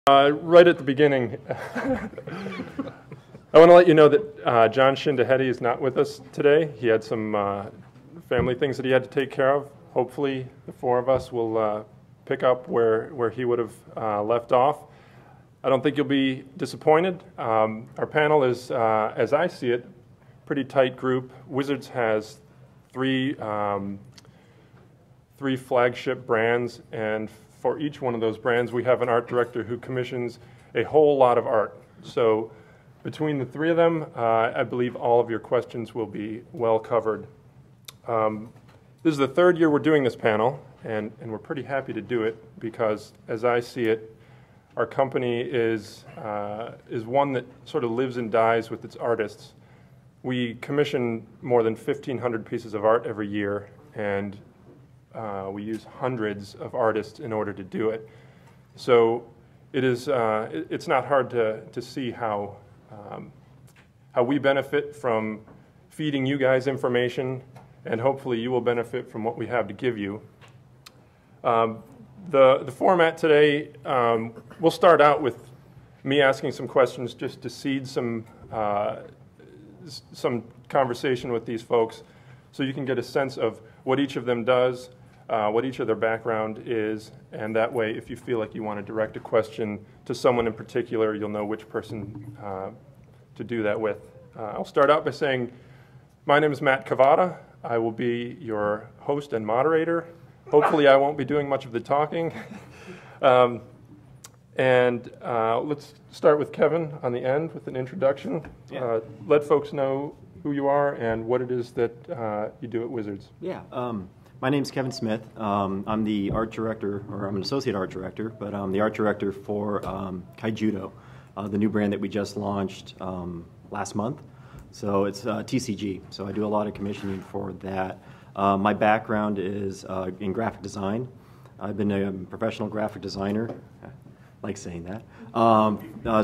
Right at the beginning, I want to let you know that John Shindahedi is not with us today. He had some family things that he had to take care of. Hopefully, the four of us will pick up where he would have left off. I don't think you'll be disappointed. Our panel is, as I see it, pretty tight group. Wizards has three flagship brands, and for each one of those brands, we have an art director who commissions a whole lot of art. So between the three of them, I believe all of your questions will be well covered. This is the third year we're doing this panel, and we're pretty happy to do it because, as I see it, our company is one that sort of lives and dies with its artists. We commission more than 1,500 pieces of art every year, and we use hundreds of artists in order to do it. So it's not hard to see how we benefit from feeding you guys information, and hopefully you will benefit from what we have to give you. The format today, we'll start out with me asking some questions just to seed some conversation with these folks so you can get a sense of what each of them does, what each of their background is, and that way if you feel like you want to direct a question to someone in particular, you'll know which person to do that with. I'll start out by saying my name is Matt Cavada. I will be your host and moderator. Hopefully I won't be doing much of the talking. Let's start with Kevin on the end with an introduction. Yeah. Let folks know who you are and what it is that you do at Wizards. Yeah, my name's Kevin Smith. I'm the art director, or I'm an associate art director, but I'm the art director for Kaijudo, the new brand that we just launched last month. So it's TCG, so I do a lot of commissioning for that. My background is in graphic design. I've been a professional graphic designer, I like saying that,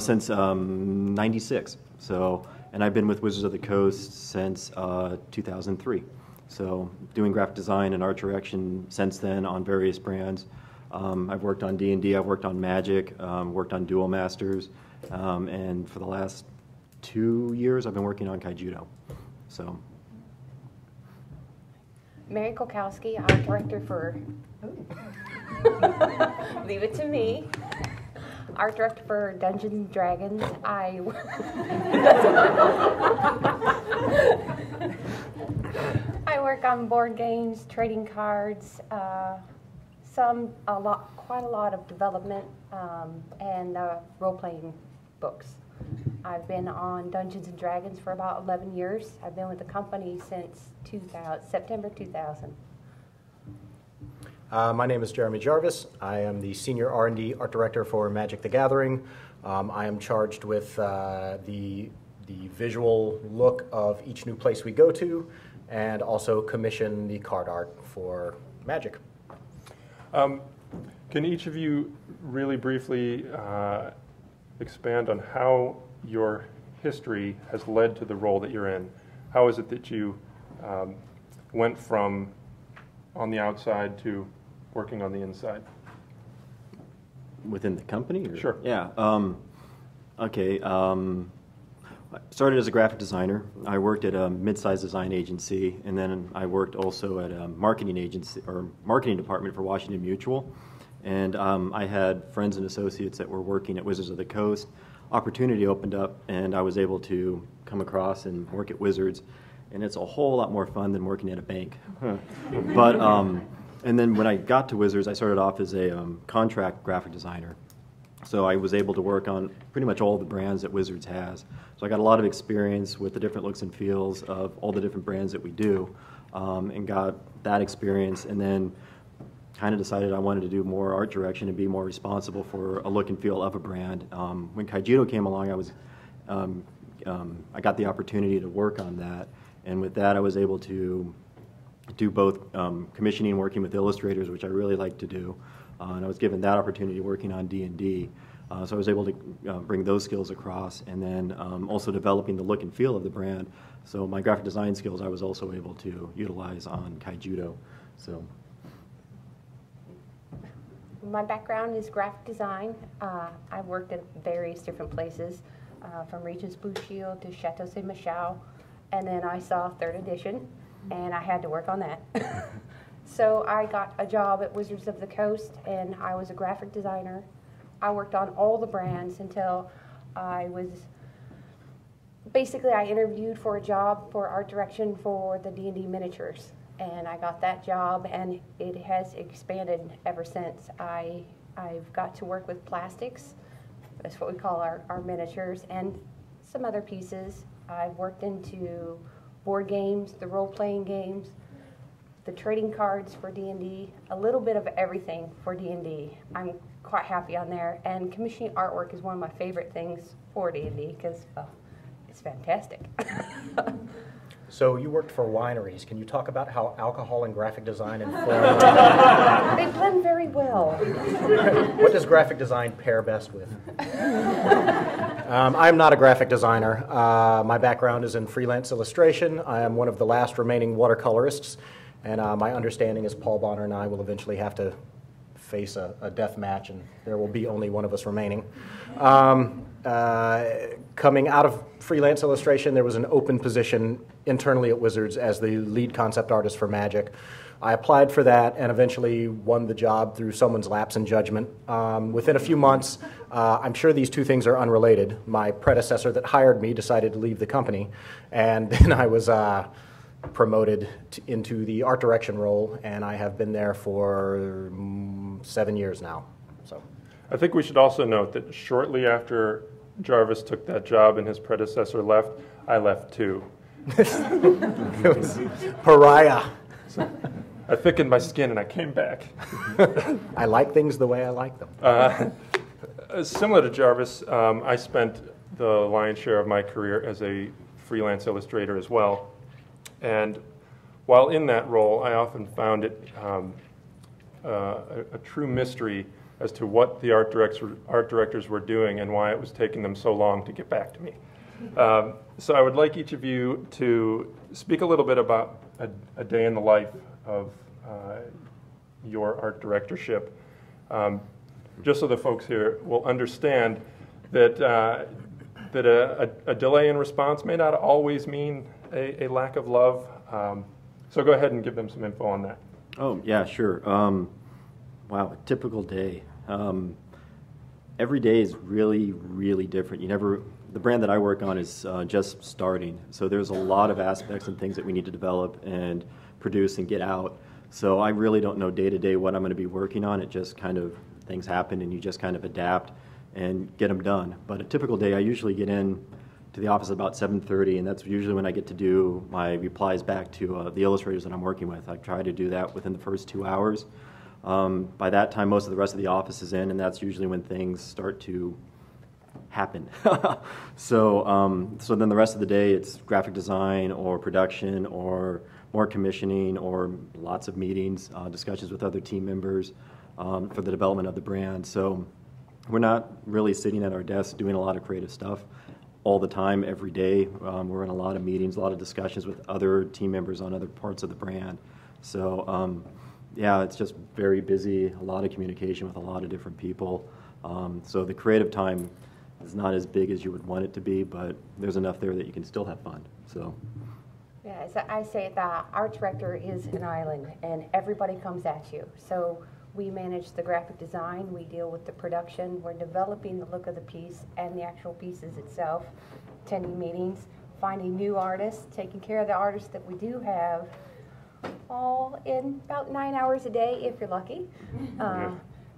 since '96. So, and I've been with Wizards of the Coast since 2003. So doing graphic design and art direction since then on various brands. I've worked on D&D, I've worked on Magic, worked on Duel Masters, and for the last 2 years I've been working on Kaijudo. So. Mary Kolkowski, art director for, leave it to me, art director for Dungeons and Dragons. I work on board games, trading cards, quite a lot of development, and role-playing books. I've been on Dungeons and Dragons for about 11 years. I've been with the company since September 2000. My name is Jeremy Jarvis. I am the Senior R&D Art Director for Magic the Gathering. I am charged with the visual look of each new place we go to, and also commission the card art for Magic. Can each of you really briefly expand on how your history has led to the role that you're in? How is it that you went from on the outside to working on the inside? Within the company? Or? Sure. Yeah. Okay. I started as a graphic designer. I worked at a mid-sized design agency, and then I worked also at a marketing agency or marketing department for Washington Mutual. And I had friends and associates that were working at Wizards of the Coast. Opportunity opened up, and I was able to come across and work at Wizards. And it's a whole lot more fun than working at a bank. But and then when I got to Wizards, I started off as a contract graphic designer. So I was able to work on pretty much all the brands that Wizards has. So I got a lot of experience with the different looks and feels of all the different brands that we do, and got that experience, and then kind of decided I wanted to do more art direction and be more responsible for a look and feel of a brand. When Kaijudo came along, I got the opportunity to work on that, and with that I was able to do both commissioning and working with illustrators, which I really like to do. And I was given that opportunity working on D&D. So I was able to bring those skills across, and then also developing the look and feel of the brand. So my graphic design skills I was also able to utilize on Kaijudo. So My background is graphic design. I've worked at various different places, from Regent's Blue Shield to Chateau Saint Michel, and then I saw 3rd edition, and I had to work on that. So I got a job at Wizards of the Coast, and I was a graphic designer. I worked on all the brands until basically I interviewed for a job for art direction for the D&D miniatures, and I got that job, and it has expanded ever since. I've got to work with plastics. That's what we call our miniatures, and some other pieces. I've worked into board games, the role-playing games, the trading cards for D&D, a little bit of everything for D&D. I'm quite happy on there, and commissioning artwork is one of my favorite things for D&D because it's fantastic. So you worked for wineries. Can you talk about how alcohol and graphic design inform? They blend very well. What does graphic design pair best with? I'm not a graphic designer. My background is in freelance illustration. I am one of the last remaining watercolorists, and my understanding is Paul Bonner and I will eventually have to face a death match, and there will be only one of us remaining. Coming out of freelance illustration, there was an open position internally at Wizards as the lead concept artist for Magic. I applied for that and eventually won the job through someone's lapse in judgment. Within a few months, I'm sure these two things are unrelated. My predecessor that hired me decided to leave the company, and then I was promoted into the art direction role, and I have been there for 7 years now. So, I think we should also note that shortly after Jarvis took that job and his predecessor left, I left too. It was pariah. So I thickened my skin and I came back. I like things the way I like them. Similar to Jarvis, I spent the lion's share of my career as a freelance illustrator as well. And while in that role, I often found it a true mystery as to what the art directors were doing and why it was taking them so long to get back to me. So I would like each of you to speak a little bit about a day in the life of your art directorship, just so the folks here will understand that, a delay in response may not always mean a lack of love. So go ahead and give them some info on that. Oh, yeah, sure. Wow, a typical day. Every day is really, really different. The brand that I work on is just starting, so there's a lot of aspects and things that we need to develop and produce and get out. So I really don't know day to day what I'm going to be working on. It just kind of, things happen and you just kind of adapt and get them done. But a typical day, I usually get in to the office at about 7:30, and that's usually when I get to do my replies back to the illustrators that I'm working with. I try to do that within the first 2 hours. By that time, most of the rest of the office is in, and that's usually when things start to happen. So then the rest of the day, it's graphic design or production or more commissioning or lots of meetings, discussions with other team members for the development of the brand. So we're not really sitting at our desks doing a lot of creative stuff all the time, every day. We're in a lot of meetings, a lot of discussions with other team members on other parts of the brand. So yeah, it's just very busy, a lot of communication with a lot of different people. So the creative time is not as big as you would want it to be, but there's enough there that you can still have fun. So. Yeah, as I say, the art director is an island, and everybody comes at you. So we manage the graphic design, we deal with the production, we're developing the look of the piece and the actual pieces itself, attending meetings, finding new artists, taking care of the artists that we do have, all in about 9 hours a day if you're lucky.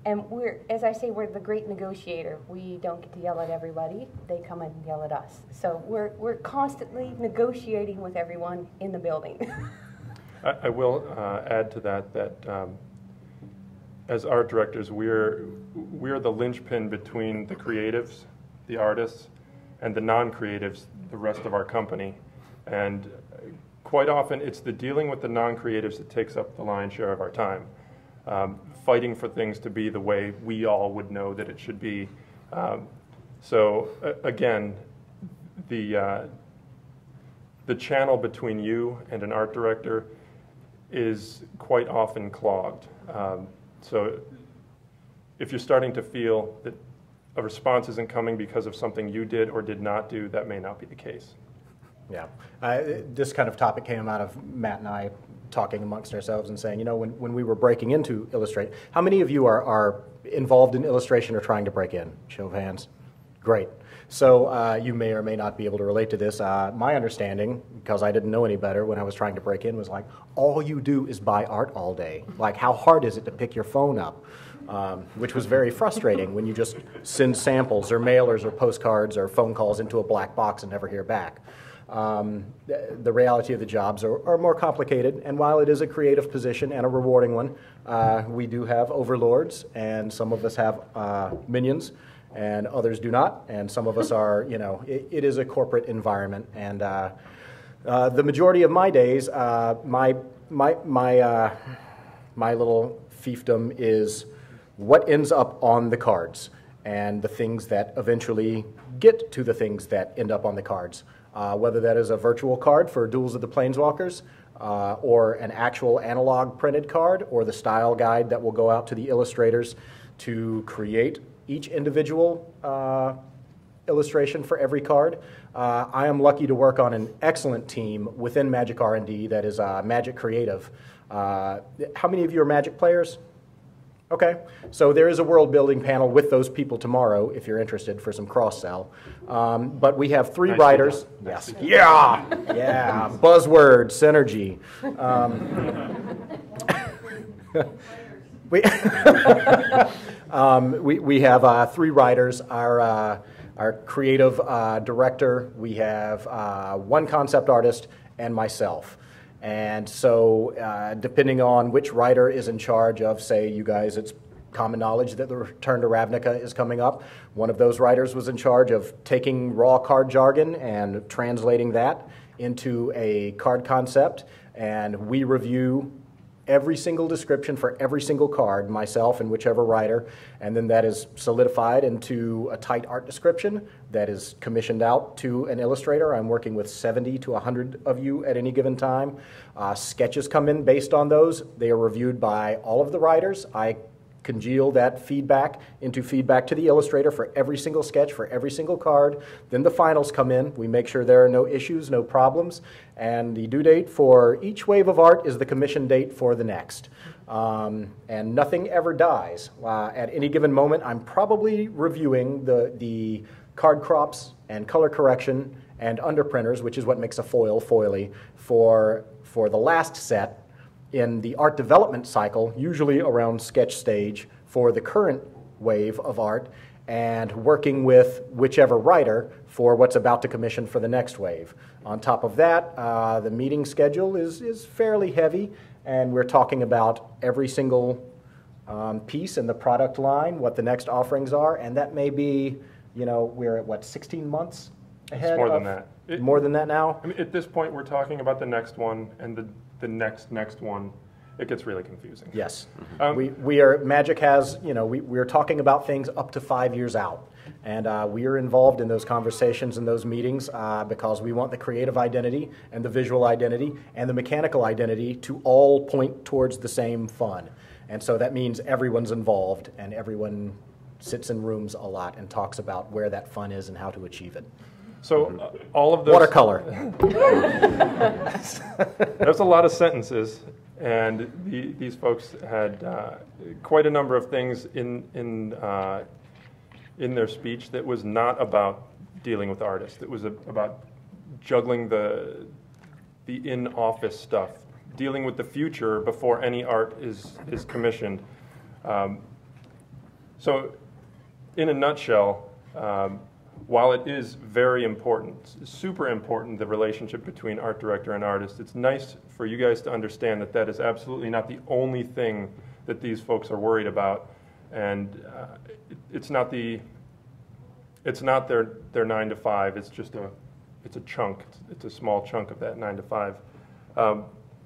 And as I say, we're the great negotiator. We don't get to yell at everybody. They come and yell at us. So we're constantly negotiating with everyone in the building. I will add to that as art directors, we're the linchpin between the creatives, the artists, and the non-creatives, the rest of our company. And quite often, it's the dealing with the non-creatives that takes up the lion's share of our time. Fighting for things to be the way we all would know that it should be. So again, the channel between you and an art director is quite often clogged. So if you're starting to feel that a response isn't coming because of something you did or did not do, that may not be the case. Yeah. This kind of topic came out of Matt and I talking amongst ourselves and saying, you know, when we were breaking into Illustrate, how many of you are involved in illustration or trying to break in? Show of hands. Great. So you may or may not be able to relate to this. My understanding, because I didn't know any better when I was trying to break in, was like, all you do is buy art all day. Like, how hard is it to pick your phone up? Which was very frustrating when you just send samples or mailers or postcards or phone calls into a black box and never hear back. The reality of the jobs are more complicated, and while it is a creative position and a rewarding one, we do have overlords, and some of us have minions, and others do not, and some of us are, you know, it is a corporate environment, and the majority of my days, my little fiefdom is what ends up on the cards, and the things that eventually get to the things that end up on the cards. Whether that is a virtual card for Duels of the Planeswalkers, or an actual analog printed card, or the style guide that will go out to the illustrators to create each individual illustration for every card. I am lucky to work on an excellent team within Magic R&D that is Magic Creative. How many of you are Magic players? Okay, so there is a world building panel with those people tomorrow if you're interested for some cross-sell. But we have three writers. Yes. Yeah! Yeah, buzzword, synergy. We have three writers. Our creative director, we have one concept artist, and myself. And so depending on which writer is in charge of, say, you guys, it's common knowledge that the Return to Ravnica is coming up. One of those writers was in charge of taking raw card jargon and translating that into a card concept. And we review every single description for every single card, myself and whichever writer, and then that is solidified into a tight art description that is commissioned out to an illustrator. I'm working with 70 to 100 of you at any given time. Sketches come in based on those. They are reviewed by all of the writers. I congeal that feedback into feedback to the illustrator for every single sketch, for every single card. Then the finals come in. We make sure there are no issues, no problems, and the due date for each wave of art is the commission date for the next. And nothing ever dies. At any given moment, I'm probably reviewing the card crops and color correction and underprinters, which is what makes a foil foily, for the last set in the art development cycle, usually around sketch stage for the current wave of art, and working with whichever writer for what's about to commission for the next wave. On top of that, the meeting schedule is fairly heavy, and we're talking about every single piece in the product line, what the next offerings are, and that may be, you know, we're at what, 16 months ahead? It's more than that. More than that now? I mean, at this point, we're talking about the next one and the next one. It gets really confusing. Yes. Magic has, you know, we're talking about things up to 5 years out. And we are involved in those conversations and those meetings because we want the creative identity and the visual identity and the mechanical identity to all point towards the same fun. And so that means everyone's involved and everyone sits in rooms a lot and talks about where that fun is and how to achieve it. So all of those... Watercolor. There's a lot of sentences, and these folks had quite a number of things in their speech that was not about dealing with artists. It was about juggling the in-office stuff, dealing with the future before any art is commissioned. So in a nutshell, while it is very important, super important, the relationship between art director and artist, it's nice for you guys to understand that that is absolutely not the only thing that these folks are worried about, and it's not their 9 to 5. It's just it's a chunk. It's a small chunk of that 9 to 5.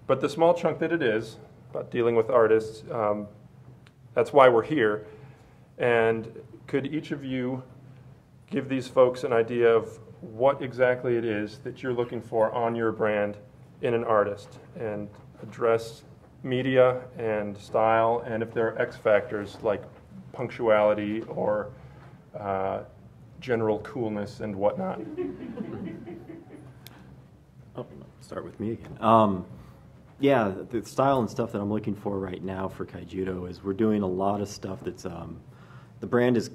But the small chunk that it is about dealing with artists, that's why we're here. And could each of you give these folks an idea of what exactly it is that you're looking for on your brand in an artist, and address media and style, and if there are X factors like punctuality or general coolness and whatnot. Oh, start with me again. Yeah, the style and stuff that I'm looking for right now for Kaijudo is we're doing a lot of stuff that's, the brand is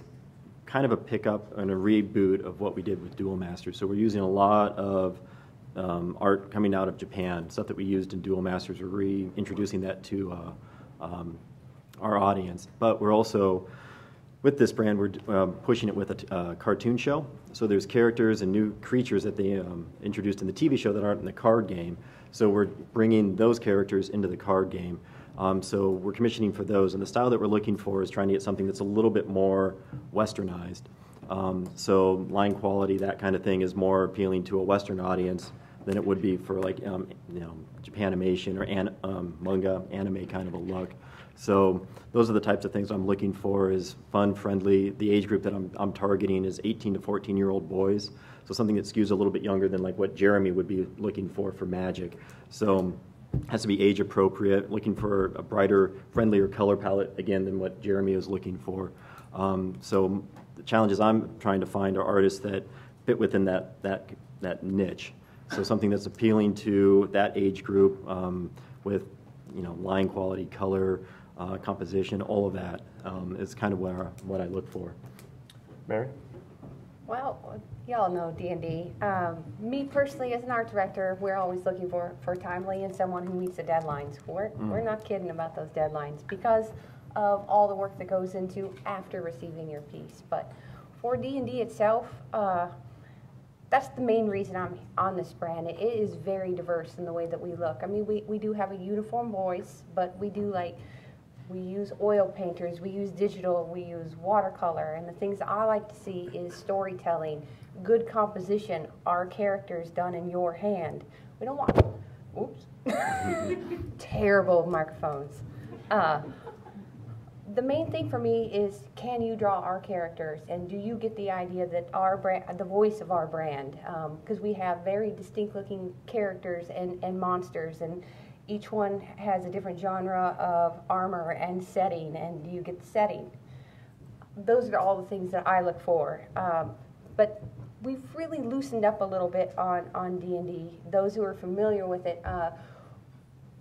kind of a pickup and a reboot of what we did with Duel Masters. So we're using a lot of art coming out of Japan, stuff that we used in Duel Masters. We're reintroducing that to our audience. But we're also, with this brand, we're pushing it with a cartoon show. So there's characters and new creatures that they introduced in the TV show that aren't in the card game. So we're bringing those characters into the card game. So we're commissioning for those. And the style that we're looking for is trying to get something that's a little bit more westernized. So line quality, that kind of thing, is more appealing to a Western audience than it would be for like Japanimation or manga, anime kind of a look. So those are the types of things I'm looking for, is fun, friendly. The age group that I'm targeting is 18 to 14-year-old boys. So something that skews a little bit younger than like what Jeremy would be looking for Magic. So it has to be age appropriate, looking for a brighter, friendlier color palette, again, than what Jeremy is looking for. So the challenges I'm trying to find are artists that fit within that niche. So something that's appealing to that age group with line quality, color, composition, all of that is kind of what I look for. Mary? Well, y'all know D&D. Me personally, as an art director, we're always looking for timely and someone who meets the deadlines. We're not kidding about those deadlines because of all the work that goes into after receiving your piece. But for D&D itself, that's the main reason I'm on this brand. It is very diverse in the way that we look. I mean, we do have a uniform voice, but we use oil painters, we use digital, we use watercolor, and the things I like to see is storytelling, good composition, our characters done in your hand. We don't want, oops, terrible microphones. The main thing for me is, can you draw our characters, and do you get the idea that our brand, the voice of our brand, because we have very distinct looking characters and monsters, and each one has a different genre of armor and setting, and do you get the setting? Those are all the things that I look for. But we've really loosened up a little bit on D&D. Those who are familiar with it,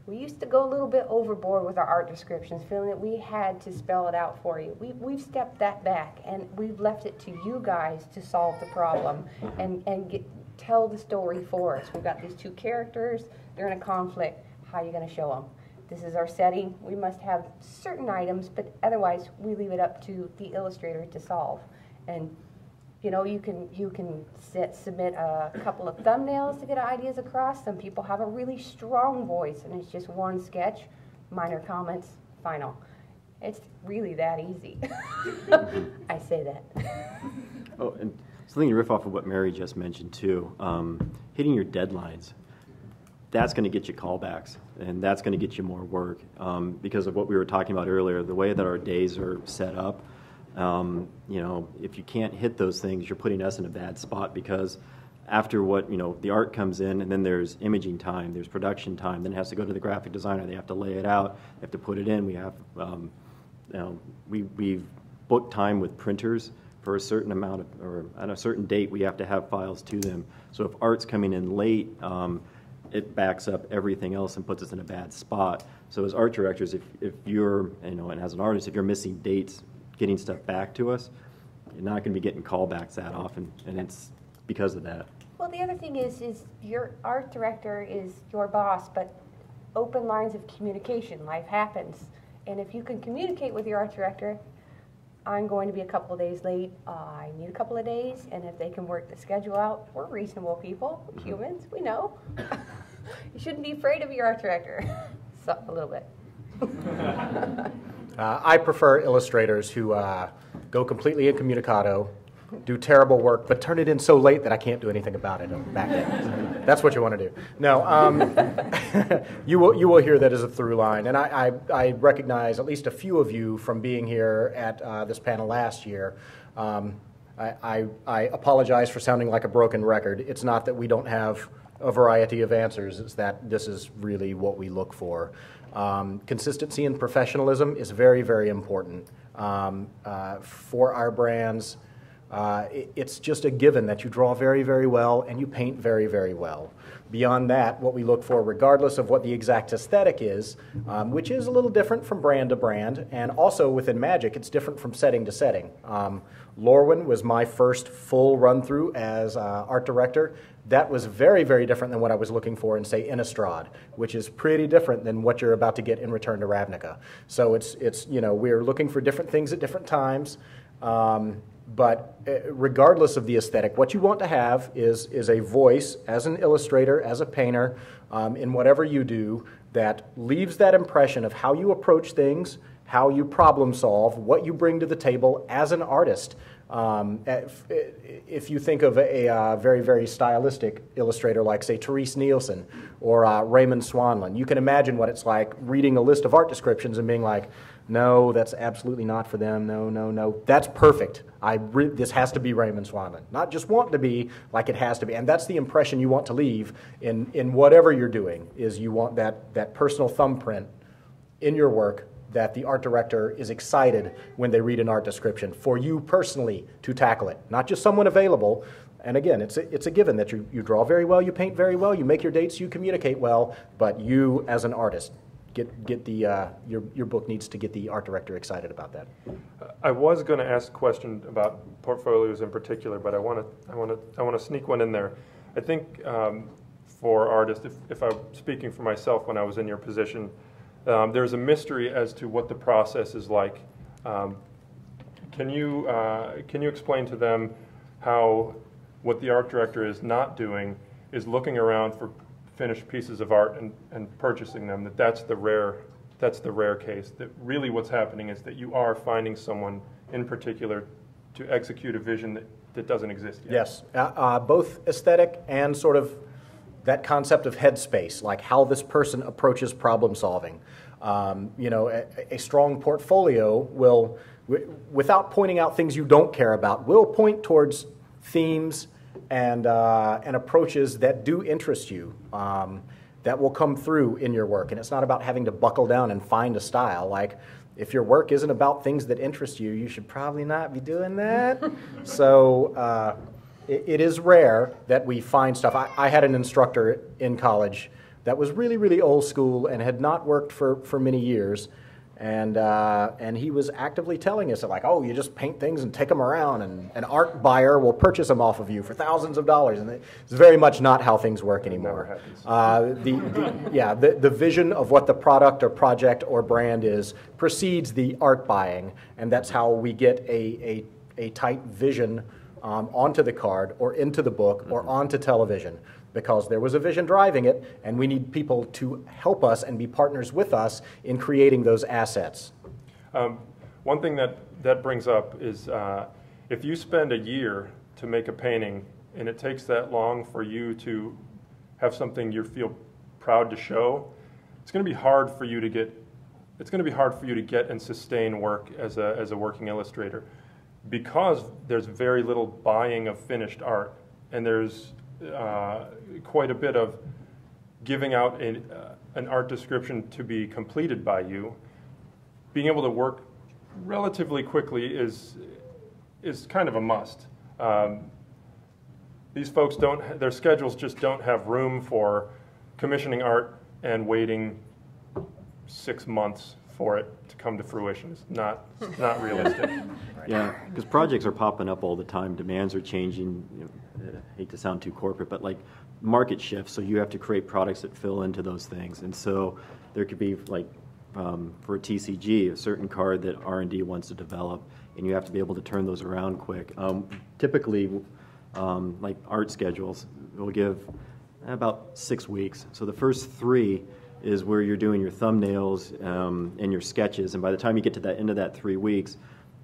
we used to go a little bit overboard with our art descriptions, feeling that we had to spell it out for you. We've stepped that back, and we've left it to you guys to solve the problem and tell the story for us. We've got these two characters, they're in a conflict. How are you going to show them? This is our setting. We must have certain items, but otherwise we leave it up to the illustrator to solve. And you can submit a couple of thumbnails to get ideas across. Some people have a really strong voice, and it's just one sketch, minor comments, final. It's really that easy. I say that. Oh, and something to riff off of what Mary just mentioned too, hitting your deadlines. That's going to get you callbacks, and that's going to get you more work because of what we were talking about earlier, the way that our days are set up. If you can't hit those things, you're putting us in a bad spot, because after the art comes in, and then there's imaging time, there's production time, then it has to go to the graphic designer, they have to lay it out, they have to put it in, we have, we've booked time with printers for a certain amount or at a certain date, we have to have files to them. So if art's coming in late, it backs up everything else and puts us in a bad spot. So as art directors, if you're, and as an artist, if you're missing dates, getting stuff back to us, you're not going to be getting callbacks that often, and it's because of that. Well, the other thing is your art director is your boss, but open lines of communication, life happens. And if you can communicate with your art director, I'm going to be a couple of days late, I need a couple of days, and if they can work the schedule out, we're reasonable people, humans, we know. You shouldn't be afraid of your art director. So, a little bit. I prefer illustrators who go completely incommunicado, do terrible work, but turn it in so late that I can't do anything about it on the back end. That's what you want to do. No, you will hear that as a through line, and I recognize at least a few of you from being here at this panel last year. I apologize for sounding like a broken record. It's not that we don't have a variety of answers. It's that this is really what we look for. Consistency and professionalism is very, very important. for our brands. It's just a given that you draw very, very well and you paint very, very well. Beyond that, what we look for, regardless of what the exact aesthetic is, which is a little different from brand to brand, and also within Magic, it's different from setting to setting. Lorwyn was my first full run-through as art director. That was very, very different than what I was looking for in, say, Innistrad, which is pretty different than what you're about to get in Return to Ravnica. So it's you know, we're looking for different things at different times. But regardless of the aesthetic, what you want to have is a voice as an illustrator, as a painter, in whatever you do, that leaves that impression of how you approach things, how you problem solve, what you bring to the table as an artist. If you think of a very, very stylistic illustrator like, say, Therese Nielsen or Raymond Swanlin, you can imagine what it's like reading a list of art descriptions and being like, no, that's absolutely not for them, no, no, no. That's perfect. This has to be Raymond Swanlin. Not just want to be, like it has to be. And that's the impression you want to leave in whatever you're doing, is you want that personal thumbprint in your work, that the art director is excited when they read an art description for you personally to tackle it, not just someone available. And again, it's a given that you draw very well, you paint very well, you make your dates, you communicate well, but you as an artist, your book needs to get the art director excited about that. I was going to ask a question about portfolios in particular, but I want to sneak one in there. I think for artists, if I'm speaking for myself when I was in your position, there's a mystery as to what the process is like. Can you explain to them how what the art director is not doing is looking around for finished pieces of art and purchasing them? That's the rare case. That really what's happening is that you are finding someone in particular to execute a vision that doesn't exist yet. Yes, both aesthetic and sort of that concept of headspace, like how this person approaches problem solving. You know, a strong portfolio will, without pointing out things you don't care about, will point towards themes and approaches that do interest you, that will come through in your work. And it's not about having to buckle down and find a style. Like, if your work isn't about things that interest you, you should probably not be doing that. So it is rare that we find stuff. I had an instructor in college that was really, really old school and had not worked for many years. And he was actively telling us that, like, oh, you just paint things and take them around, and an art buyer will purchase them off of you for thousands of dollars. And it's very much not how things work anymore. The vision of what the product or project or brand is precedes the art buying, and that's how we get a tight vision onto the card or into the book or onto television. Because there was a vision driving it, and we need people to help us and be partners with us in creating those assets. One thing that brings up is if you spend a year to make a painting and it takes that long for you to have something you feel proud to show, it's going to be hard for you to get. It's going to be hard for you to get and sustain work as a working illustrator, because there's very little buying of finished art, and there's quite a bit of giving out an art description to be completed by you. Being able to work relatively quickly is kind of a must. These folks their schedules just don't have room for commissioning art and waiting 6 months for it to come to fruition. It's not realistic. Yeah, because projects are popping up all the time. Demands are changing. You know, I hate to sound too corporate, but like market shifts, so you have to create products that fill into those things. And so there could be, like, for a TCG, a certain card that R&D wants to develop, and you have to be able to turn those around quick. Typically, like art schedules, will give about 6 weeks. So the first 3 is where you're doing your thumbnails and your sketches, and by the time you get to that end of that 3 weeks,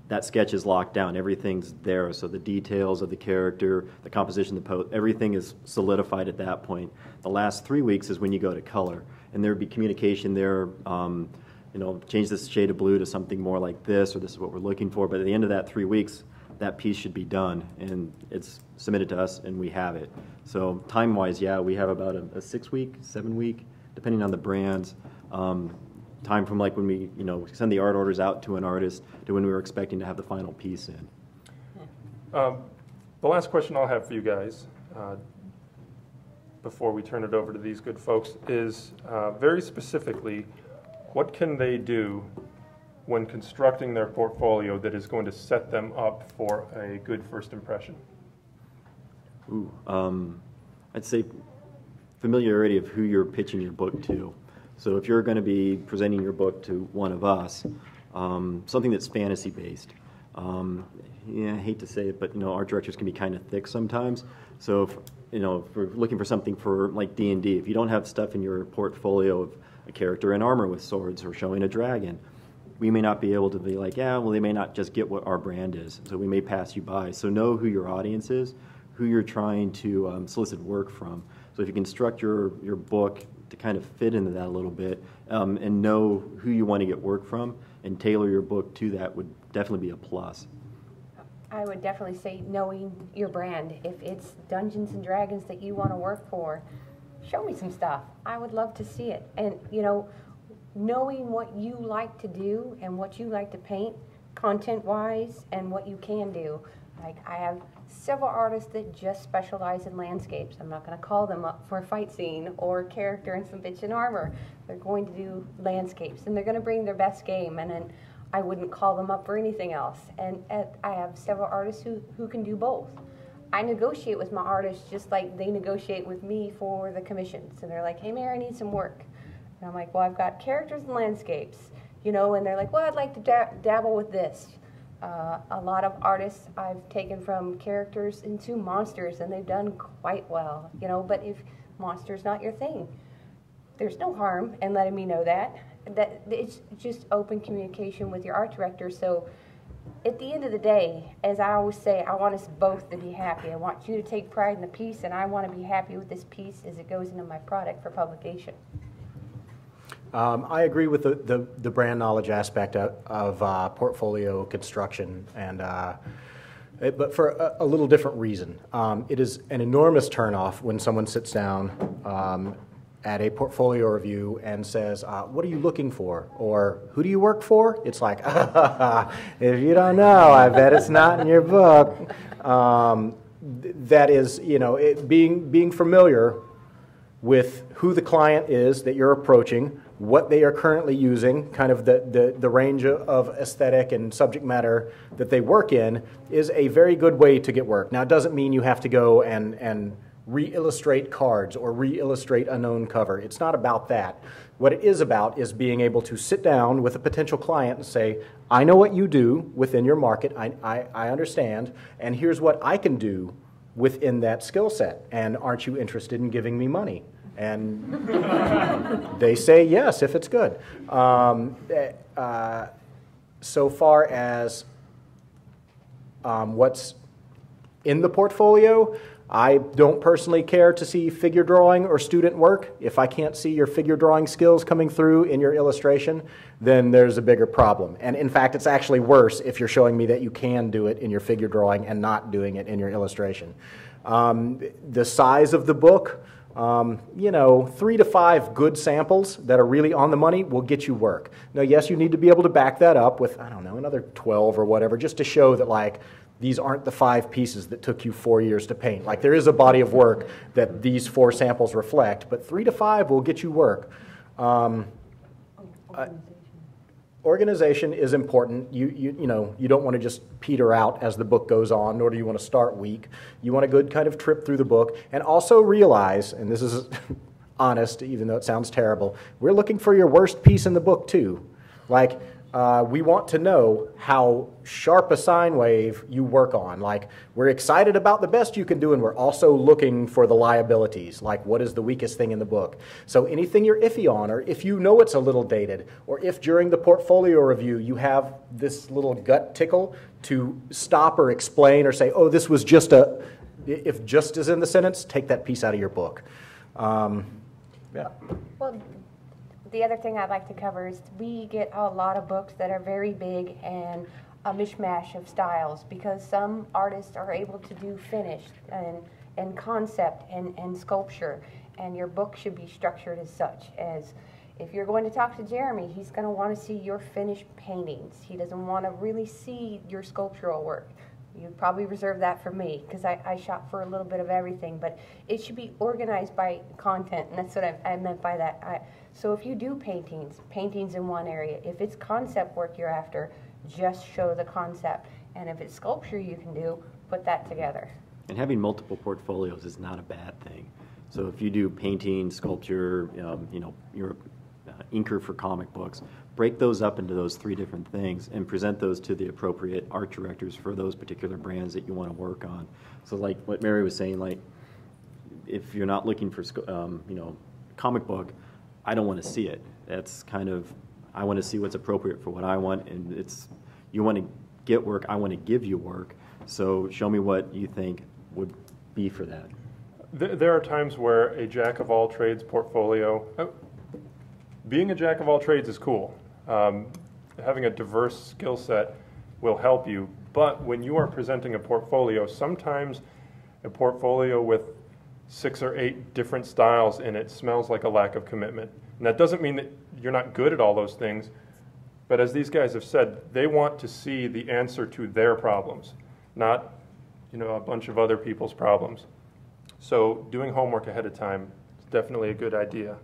that sketch is locked down. Everything's there, so the details of the character, the composition, the pose, everything is solidified at that point. The last 3 weeks is when you go to color, and there'd be communication there. You know, change this shade of blue to something more like this, or this is what we're looking for. But at the end of that 3 weeks, that piece should be done, and it's submitted to us, and we have it. So time-wise, yeah, we have about a 6 week, 7 week, depending on the brands. time from like when we, send the art orders out to an artist to when we were expecting to have the final piece in. The last question I'll have for you guys before we turn it over to these good folks is very specifically, what can they do when constructing their portfolio that is going to set them up for a good first impression? Ooh, I'd say familiarity of who you're pitching your book to. So if you're going to be presenting your book to one of us, something that's fantasy-based. I hate to say it, but art directors can be kind of thick sometimes. So if we're looking for something for like D&D, if you don't have stuff in your portfolio of a character in armor with swords or showing a dragon, we may not be able to be like, yeah, well, they may not just get what our brand is, so we may pass you by. So know who your audience is, who you're trying to solicit work from. So if you construct your book to kind of fit into that a little bit, and know who you want to get work from, and tailor your book to that would definitely be a plus. I would definitely say knowing your brand. If it's Dungeons and Dragons that you want to work for, show me some stuff. I would love to see it. And knowing what you like to do and what you like to paint, content-wise, and what you can do. Like, I have several artists that just specialize in landscapes. I'm not going to call them up for a fight scene or a character in some bitch in armor. They're going to do landscapes, and they're going to bring their best game, and then I wouldn't call them up for anything else. And I have several artists who can do both. I negotiate with my artists just like they negotiate with me for the commission. So they're like, hey, Mary, I need some work. And I'm like, well, I've got characters and landscapes, and they're like, well, I'd like to dabble with this. A lot of artists I've taken from characters into monsters, and they've done quite well, but if monster's not your thing, there's no harm in letting me know that it's just open communication with your art director. So at the end of the day, as I always say, I want us both to be happy. I want you to take pride in the piece, and I want to be happy with this piece as it goes into my product for publication. I agree with the brand knowledge aspect of portfolio construction, but for a little different reason. It is an enormous turnoff when someone sits down at a portfolio review and says, what are you looking for? Or who do you work for? It's like, if you don't know, I bet it's not in your book. That is, being familiar with who the client is that you're approaching, what they are currently using, kind of the range of aesthetic and subject matter that they work in, is a very good way to get work. Now, it doesn't mean you have to go and re-illustrate cards or re-illustrate a known cover. It's not about that. What it is about is being able to sit down with a potential client and say, I know what you do within your market, I understand, and here's what I can do within that skill set, and aren't you interested in giving me money? And they say yes if it's good. So far as what's in the portfolio, I don't personally care to see figure drawing or student work. If I can't see your figure drawing skills coming through in your illustration, then there's a bigger problem. And in fact, it's actually worse if you're showing me that you can do it in your figure drawing and not doing it in your illustration. The size of the book, 3 to 5 good samples that are really on the money will get you work. Now, yes, you need to be able to back that up with, another 12 or whatever, just to show that, these aren't the 5 pieces that took you 4 years to paint. There is a body of work that these 4 samples reflect, but 3 to 5 will get you work. Organization is important. You don't want to just peter out as the book goes on, nor do you want to start weak. You want a good kind of trip through the book, and also realize, and this is honest, even though it sounds terrible, we're looking for your worst piece in the book too. We want to know how sharp a sine wave you work on. We're excited about the best you can do, and we're also looking for the liabilities, what is the weakest thing in the book. So anything you're iffy on, or if you know it's a little dated, or if during the portfolio review you have this little gut tickle to stop or explain or say, oh, this was just if just is in the sentence, take that piece out of your book. Yeah. Well, the other thing I'd like to cover is we get a lot of books that are very big and a mishmash of styles, because some artists are able to do finished and concept and sculpture, and your book should be structured as such. As If you're going to talk to Jeremy, he's going to want to see your finished paintings. He doesn't want to really see your sculptural work. You'd probably reserve that for me because I shop for a little bit of everything, but it should be organized by content, and that's what I meant by that. So if you do paintings in one area, if it's concept work you're after, just show the concept. And if it's sculpture you can do, put that together. And having multiple portfolios is not a bad thing. So if you do painting, sculpture, you're inker for comic books, break those up into those 3 different things and present those to the appropriate art directors for those particular brands that you want to work on. So like what Mary was saying, like if you're not looking for comic book, I don't want to see it. That's kind of, I want to see what's appropriate for what I want, and it's, you want to get work, I want to give you work, so show me what you think would be for that. There are times where a jack-of-all-trades portfolio, being a jack-of-all-trades is cool. Having a diverse skill set will help you, but when you are presenting a portfolio, sometimes a portfolio with 6 or 8 different styles in it smells like a lack of commitment. And that doesn't mean that you're not good at all those things, but as these guys have said, they want to see the answer to their problems, not a bunch of other people's problems. So doing homework ahead of time is definitely a good idea.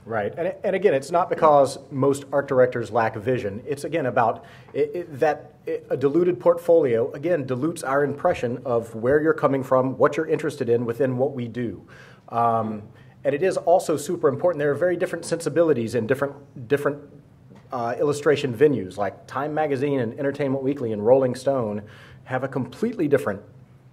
Right, and again, it's not because most art directors lack vision. It's again about a diluted portfolio, again, dilutes our impression of where you're coming from, what you're interested in within what we do. And it is also super important. There are very different sensibilities in different illustration venues, like Time Magazine and Entertainment Weekly and Rolling Stone have a completely different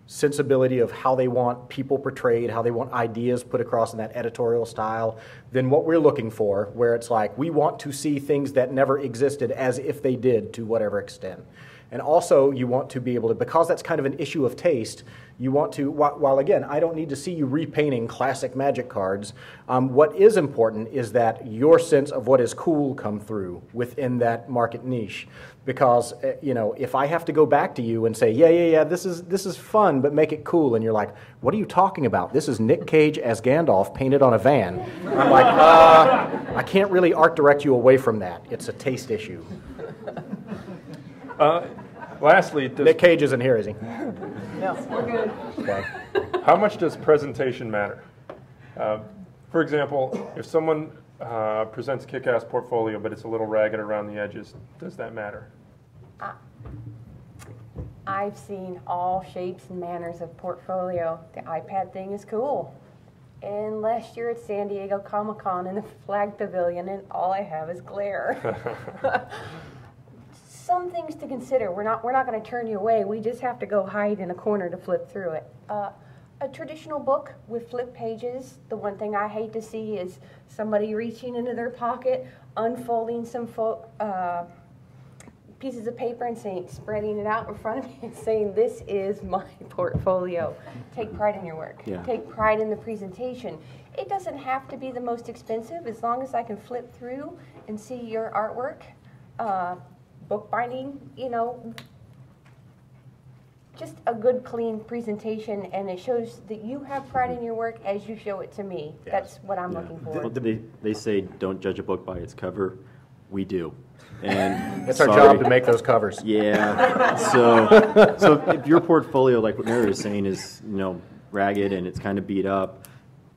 sensibility of how they want people portrayed, how they want ideas put across in that editorial style than what we're looking for, where it's like we want to see things that never existed as if they did to whatever extent. And also you want to be able to, because that's kind of an issue of taste, you want to, while again, I don't need to see you repainting classic Magic cards, what is important is that your sense of what is cool come through within that market niche. Because, if I have to go back to you and say, yeah, this is fun, but make it cool, and you're like, what are you talking about? This is Nick Cage as Gandalf painted on a van. I'm like, I can't really art direct you away from that. It's a taste issue. Lastly, Nick Cage isn't here, is he? No, we're good. Okay. How much does presentation matter? For example, if someone presents a kick-ass portfolio, but it's a little ragged around the edges, does that matter? I've seen all shapes and manners of portfolio. The iPad thing is cool. And last year at San Diego Comic-Con in the Flag Pavilion, and all I have is glare. Some things to consider. We're not going to turn you away. We just have to go hide in a corner to flip through it. A traditional book with flip pages, the one thing I hate to see is somebody reaching into their pocket, unfolding some pieces of paper and spreading it out in front of me and saying, this is my portfolio. Take pride in your work. Yeah. Take pride in the presentation. It doesn't have to be the most expensive as long as I can flip through and see your artwork. Bookbinding, just a good, clean presentation, and it shows that you have pride in your work as you show it to me. Yes. That's what I'm looking for. They say don't judge a book by its cover. We do. And it's our job to make those covers. Yeah. So if your portfolio, like what Mary was saying, is ragged and it's kind of beat up,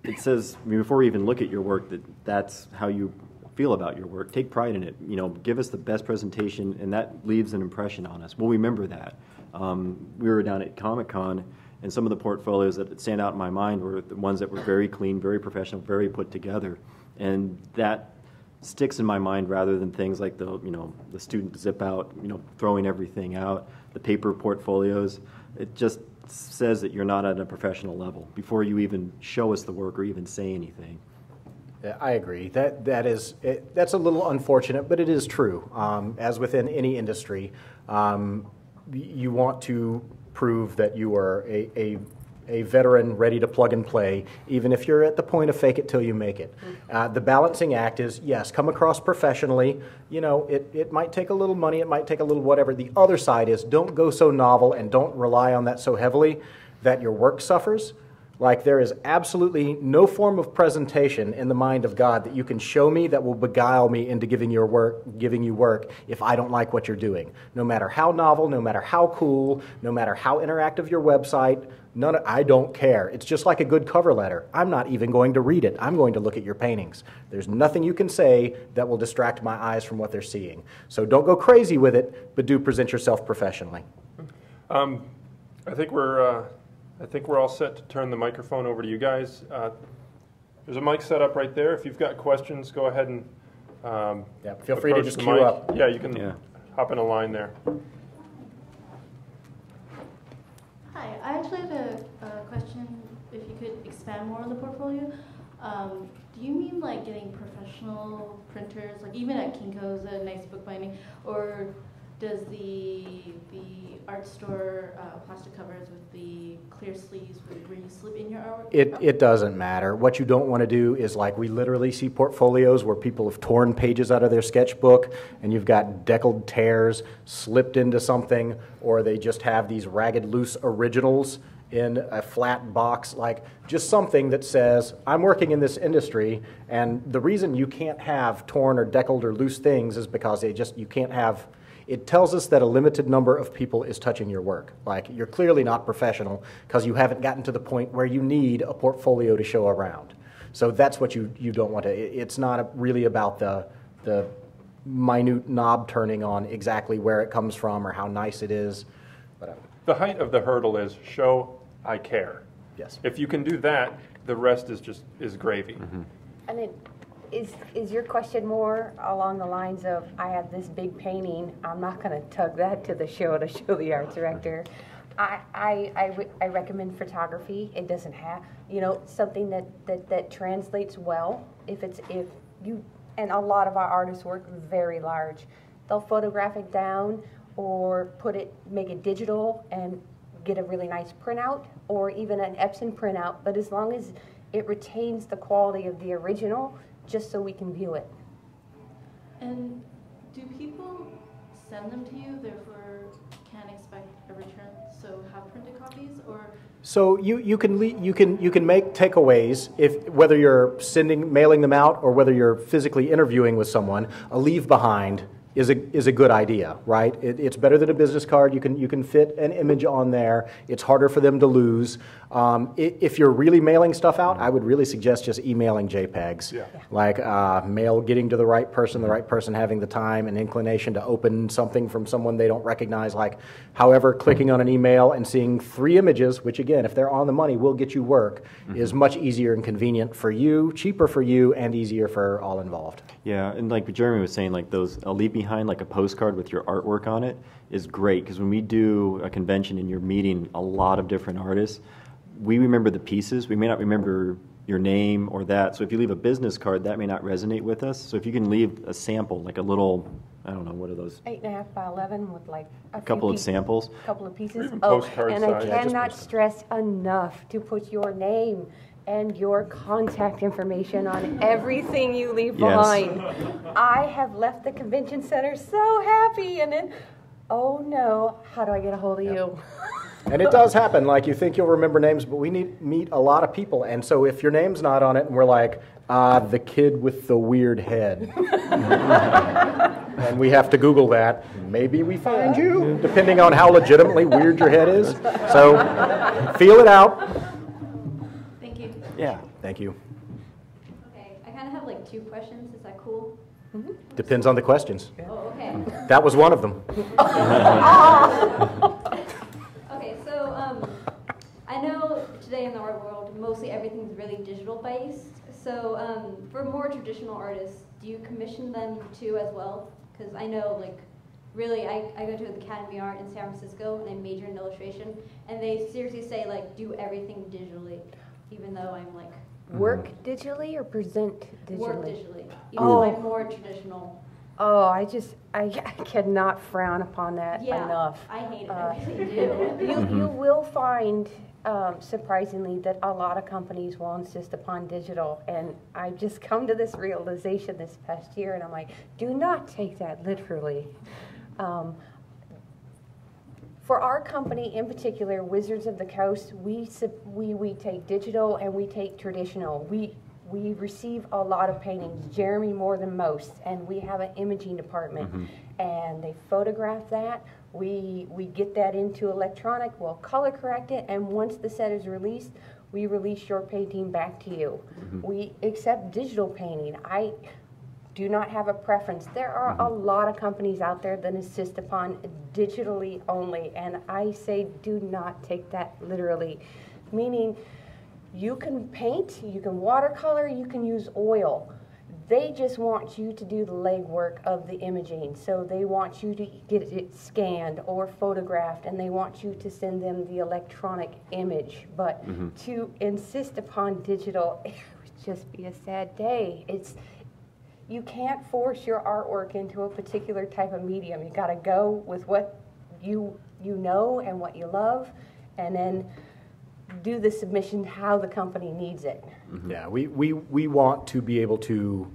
it says before we even look at your work that's how you feel about your work. Take pride in it. Give us the best presentation, and that leaves an impression on us. We'll remember that. We were down at Comic-Con, and some of the portfolios that stand out in my mind were the ones that were very clean, very professional, very put together, and that sticks in my mind rather than things like the student zip out, throwing everything out, the paper portfolios. It just says that you're not at a professional level before you even show us the work or even say anything. Yeah, I agree. That's a little unfortunate, but it is true. As within any industry, you want to prove that you are a veteran ready to plug and play, even if you're at the point of fake it till you make it. The balancing act is, yes, come across professionally. It might take a little money, it might take a little whatever. The other side is don't go so novel and don't rely on that so heavily that your work suffers. Like, there is absolutely no form of presentation in the mind of God that you can show me that will beguile me into giving you work if I don't like what you're doing. No matter how novel, no matter how cool, no matter how interactive your website, I don't care. It's just like a good cover letter. I'm not even going to read it. I'm going to look at your paintings. There's nothing you can say that will distract my eyes from what they're seeing. So don't go crazy with it, but do present yourself professionally. I think we're all set to turn the microphone over to you guys. There's a mic set up right there. If you've got questions, go ahead and feel free to approach just the queue mic. up. Yeah, you can hop in a line there. Hi, I actually had a question, if you could expand more on the portfolio. Do you mean like getting professional printers, like even at Kinko's, a nice book binding, or does the art store plastic covers with the clear sleeves where you slip in your artwork? It doesn't matter. What you don't want to do is, like, we literally see portfolios where people have torn pages out of their sketchbook and you've got deckled tears slipped into something, or they just have these ragged loose originals in a flat box, like just something that says, I'm working in this industry, and the reason you can't have torn or deckled or loose things is because you can't have. It tells us that a limited number of people is touching your work. Like, you're clearly not professional because you haven't gotten to the point where you need a portfolio to show around. So that's what you don't want to. It's not really about the minute knob turning on exactly where it comes from or how nice it is. But The height of the hurdle is show I care. yes. If you can do that, the rest is gravy. Mm-hmm. And it, is your question more along the lines of, I have this big painting, I'm not going to tug that to the show to show the art director. I recommend photography. It doesn't have, something that translates well. If you, and a lot of our artists work very large. They'll photograph it down or make it digital and get a really nice printout, or even an Epson printout, but as long as it retains the quality of the original, just so we can view it. And do people send them to you, therefore can't expect a return, so have printed copies, or? So you can make takeaways, whether you're mailing them out or whether you're physically interviewing with someone. A leave behind is a good idea, right? It's better than a business card. You can fit an image on there. It's harder for them to lose. If you're really mailing stuff out, I would really suggest just emailing JPEGs. Yeah. Like mail getting to the right person having the time and inclination to open something from someone they don't recognize. Like, however, clicking on an email and seeing 3 images, which again, if they're on the money, will get you work, is much easier and convenient for you, cheaper for you, and easier for all involved. Yeah, and like Jeremy was saying, like a leave behind, like a postcard with your artwork on it, is great, because when we do a convention and you're meeting a lot of different artists, we remember the pieces. We may not remember your name or that. So if you leave a business card, that may not resonate with us. So if you can leave a sample, like a little, I don't know, what are those? 8.5 by 11 with like a couple of samples. A couple of pieces. Even postcard and I size. cannot stress enough to put your name and your contact information on everything you leave Yes. behind. I have left the convention center so happy, and then, oh no, how do I get a hold of you? And it does happen. Like, you think you'll remember names, but we meet a lot of people. And so if your name's not on it and we're like, the kid with the weird head, and we have to Google that, maybe we find you, depending on how legitimately weird your head is. So feel it out. Thank you. Yeah, thank you. Okay, I kind of have like 2 questions. Is that cool? Depends on the questions. Oh, okay. That was one of them. Okay, so I know today in the art world, mostly everything's really digital based. So for more traditional artists, do you commission them too as well? Because I know, like, really, I go to the Academy of Art in San Francisco and I major in illustration, and they seriously say, like, do everything digitally, even though I'm like, Work digitally or present digitally? work digitally. Even Oh. though I'm more traditional. Oh, I cannot frown upon that Yeah, enough. I hate it. I really do. You will find, surprisingly, that a lot of companies will insist upon digital, and I've just come to this realization this past year, and I'm like, do not take that literally. For our company in particular, Wizards of the Coast, we take digital and we take traditional. We receive a lot of paintings, Jeremy more than most, and we have an imaging department. And they photograph that. We get that into electronic, we'll color correct it, and once the set is released, we release your painting back to you. We accept digital painting. I do not have a preference. There are a lot of companies out there that insist upon digitally only, and I say do not take that literally. Meaning, you can paint, you can watercolor, you can use oil. They just want you to do the legwork of the imaging. So they want you to get it scanned or photographed, and they want you to send them the electronic image. But to insist upon digital, it would just be a sad day. You can't force your artwork into a particular type of medium. You got to go with what you know and what you love, and then do the submission how the company needs it. Yeah, we want to be able to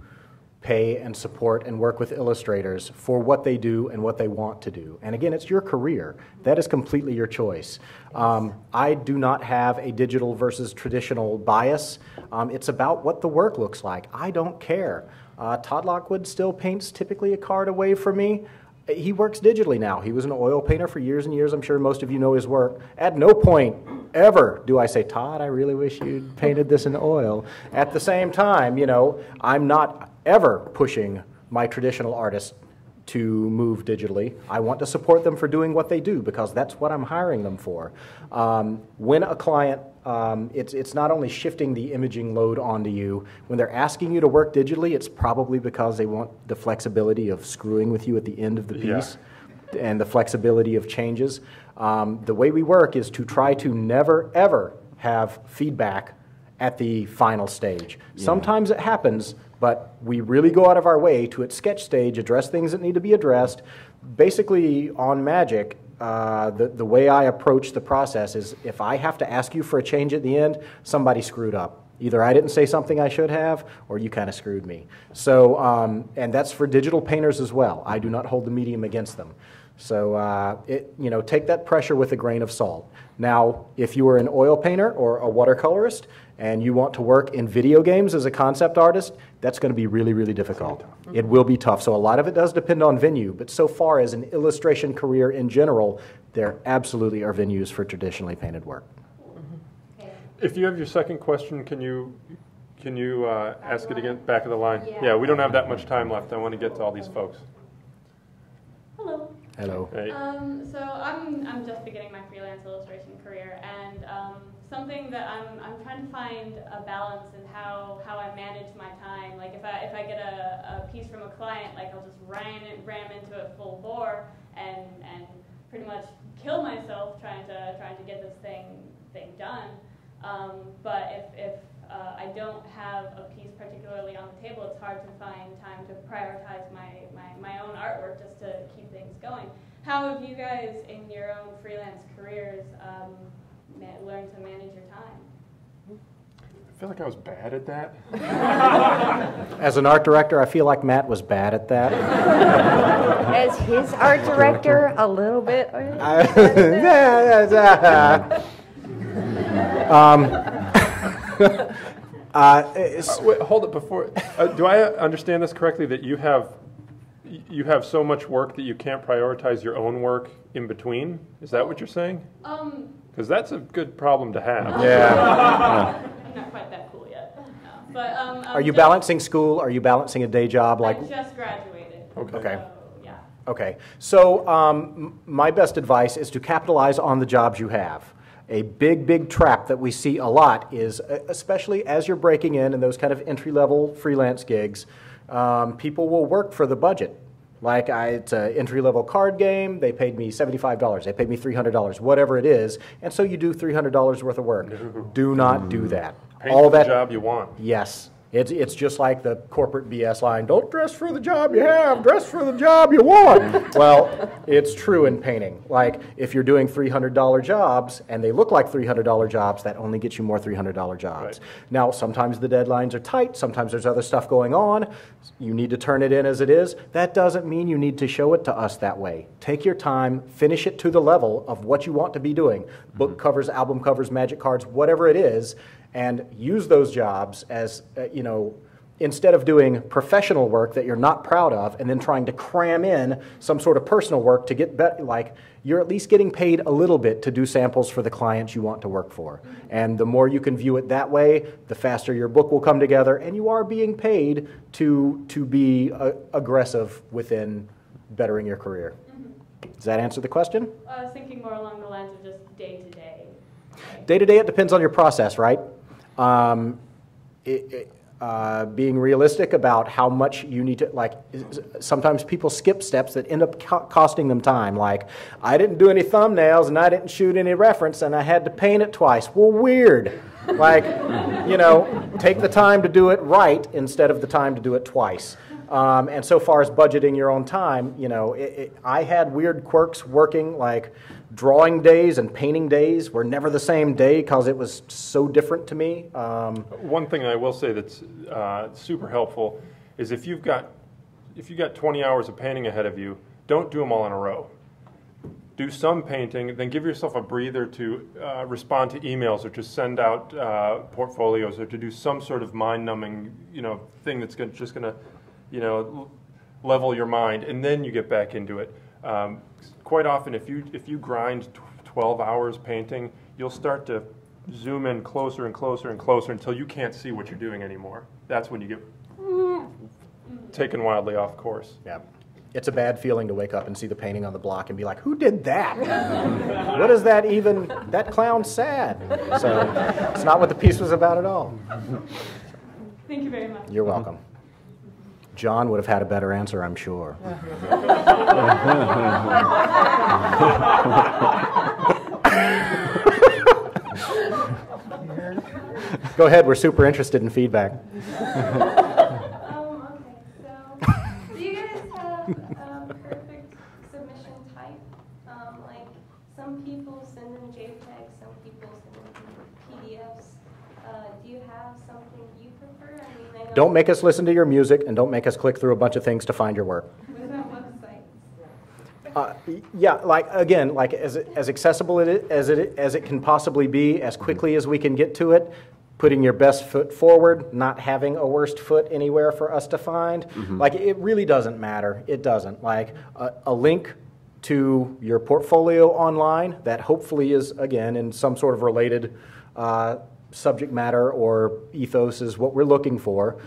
pay and support and work with illustrators for what they do and what they want to do. And again, it's your career. That is completely your choice. I do not have a digital versus traditional bias. It's about what the work looks like. I don't care. Todd Lockwood still paints typically a card away from me. He works digitally now. He was an oil painter for years and years. I'm sure most of you know his work. At no point ever do I say, Todd, I really wish you'd painted this in oil. At the same time, you know, I'm not ever pushing my traditional artists to move digitally. I want to support them for doing what they do because that's what I'm hiring them for. When a client, it's not only shifting the imaging load onto you. When they're asking you to work digitally, it's probably because they want the flexibility of screwing with you at the end of the piece and the flexibility of changes. The way we work is to try to never, ever have feedback at the final stage. Sometimes it happens, but we really go out of our way to, at sketch stage, address things that need to be addressed. Basically, on Magic, the way I approach the process is if I have to ask you for a change at the end, somebody screwed up. Either I didn't say something I should have, or you kind of screwed me. So, and that's for digital painters as well. I do not hold the medium against them. So, take that pressure with a grain of salt. Now, if you are an oil painter or a watercolorist and you want to work in video games as a concept artist, that's going to be really, really difficult. It will be tough. So a lot of it does depend on venue, but so far as an illustration career in general, there absolutely are venues for traditionally painted work. If you have your second question, can you ask it again? Back of the line. Yeah, we don't have that much time left. I want to get to all these folks. Hello. Hello. Hey. So I'm just beginning my freelance illustration career, and something that I'm trying to find a balance in how I manage my time. Like if I get a piece from a client, like I'll just ram into it full bore and pretty much kill myself trying to get this thing done. But if I don't have a piece particularly on the table, it's hard to find time to prioritize my own artwork just to keep things going. How have you guys in your own freelance careers learned to manage your time? I feel like I was bad at that. As an art director, I feel like Matt was bad at that. As his art director, a little bit. Wait, hold it before. Do I understand this correctly that you have so much work that you can't prioritize your own work in between? Is that what you're saying? Because that's a good problem to have. Yeah. I'm not quite that cool yet. No. But Are you balancing school? Are you balancing a day job? I just graduated. Okay. So, yeah. Okay. So my best advice is to capitalize on the jobs you have. A big trap that we see a lot is, especially as you're breaking in those kind of entry-level freelance gigs, people will work for the budget. Like it's an entry-level card game, they paid me $75, they paid me $300, whatever it is, and so you do $300 worth of work. Do not do that. Paint for the job you want. Yes. It's just like the corporate BS line, don't dress for the job you have, dress for the job you want. Well, it's true in painting. Like, if you're doing $300 jobs and they look like $300 jobs, that only gets you more $300 jobs. Right. Now, sometimes the deadlines are tight, sometimes there's other stuff going on. You need to turn it in as it is. That doesn't mean you need to show it to us that way. Take your time, finish it to the level of what you want to be doing. Book covers, album covers, magic cards, whatever it is, and use those jobs as, instead of doing professional work that you're not proud of and then trying to cram in some sort of personal work to get better, like, you're at least getting paid a little bit to do samples for the clients you want to work for. And the more you can view it that way, the faster your book will come together, and you are being paid to be aggressive within bettering your career. Does that answer the question? I was thinking more along the lines of just day to day. Day to day, it depends on your process, right? Being realistic about how much you need to, like, sometimes people skip steps that end up costing them time. Like, I didn't do any thumbnails and I didn't shoot any reference and I had to paint it twice. Well, weird. Like, take the time to do it right instead of the time to do it twice. And so far as budgeting your own time, I had weird quirks working, like drawing days and painting days were never the same day because it was so different to me. One thing I will say that's super helpful is if you've got 20 hours of painting ahead of you, don't do them all in a row. Do some painting, then give yourself a breather to respond to emails or to send out portfolios or to do some sort of mind-numbing, thing that's just going to, level your mind, and then you get back into it. Quite often, if you grind 12 hours painting, you'll start to zoom in closer and closer and closer until you can't see what you're doing anymore. That's when you get taken wildly off course. Yeah. It's a bad feeling to wake up and see the painting on the block and be like, who did that? What is that even? That clown's sad. So it's not what the piece was about at all. Thank you very much. You're welcome. John would have had a better answer, I'm sure. Go ahead, we're super interested in feedback. Okay, so do you guys have a perfect submission type? Like, some people send in JPEGs, some people send in PDFs. Do you have something you prefer? I know Don't make us listen to your music, and don't make us click through a bunch of things to find your work. What about websites? Yeah, like, again, like as accessible as it can possibly be, as quickly as we can get to it, putting your best foot forward, not having a worst foot anywhere for us to find. Like, it really doesn't matter. It doesn't. Like, a link to your portfolio online that hopefully is, again, in some sort of related subject matter or ethos is what we're looking for.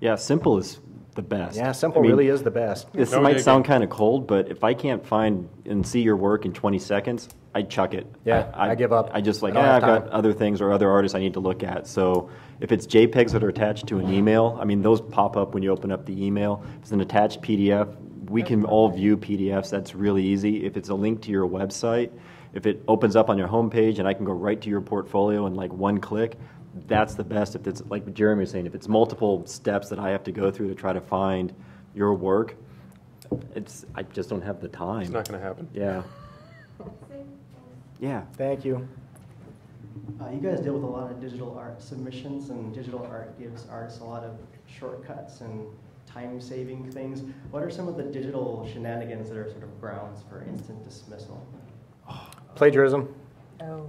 Yeah, simple is the best. Yeah, simple really is the best. This might sound kind of cold, but if I can't find and see your work in 20 seconds, I chuck it. Yeah, I give up. I just like, I don't have I've got time. other things or other artists I need to look at. So if it's JPEGs that are attached to an email, I mean, those pop up when you open up the email. If it's an attached PDF, we can all view PDFs. That's really easy. If it's a link to your website, if it opens up on your homepage and I can go right to your portfolio in like one click, that's the best. If it's like Jeremy was saying, if it's multiple steps that I have to go through to try to find your work, I just don't have the time. It's not going to happen. Yeah. Yeah. Thank you. You guys deal with a lot of digital art submissions, and digital art gives artists a lot of shortcuts and time-saving things. What are some of the digital shenanigans that are sort of grounds for instant dismissal? Plagiarism. Oh.